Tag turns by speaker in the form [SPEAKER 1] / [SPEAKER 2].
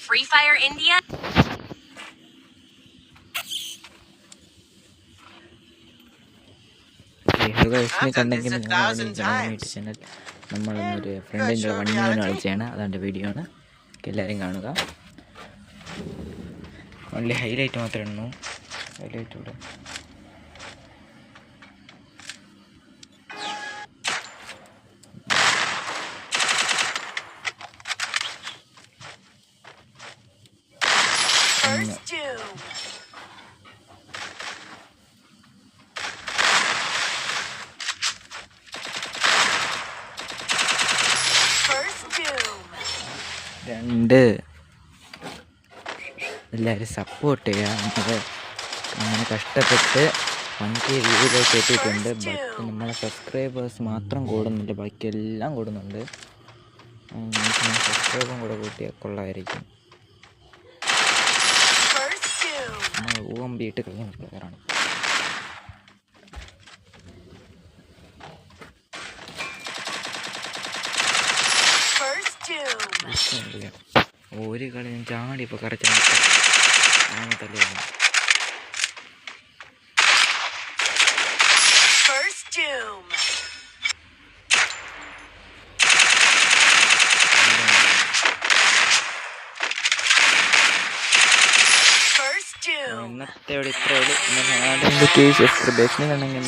[SPEAKER 1] Free Fire India?
[SPEAKER 2] കണ്ടെങ്കിൽ channel നമ്മളൊരു ഫ്രണ്ടിൻ്റെ വണ്ടിയാണ് കളിച്ചാണ് അതാണ്ട് വീഡിയോ ആണ്. എല്ലാവരും കാണുക. വലിയ ഹൈലൈറ്റ് മാത്രമേ ഉള്ളൂ. ഹൈലൈറ്റ് ഇവിടെ രണ്ട്. എല്ലാവരും സപ്പോർട്ട് ചെയ്യുക. നമ്മൾ അങ്ങനെ കഷ്ടപ്പെട്ട് 1K വ്യൂയിലേക്ക് എത്തിയിട്ടുണ്ട്. ബട്ട് നമ്മളെ സബ്സ്ക്രൈബേഴ്സ് മാത്രം കൂടുന്നില്ല, ബാക്കിയെല്ലാം കൂടുന്നുണ്ട്. സബ്സ്ക്രൈബും കൂടെ കൂട്ടിയാൽ കൊള്ളായിരിക്കും. നമ്മൾ OMB ഇട്ട് കളിക്കുന്ന പ്ലെയറാണ്. ഒരു കളി ഞാൻ ചാടി ഇപ്പോൾ കറക്റ്റ് തന്നെയാണ്. ഇന്നത്തെ ഇവിടെ ഇത്രയുള്ളൂ. ബേസിനെ കണ്ടെങ്കിൽ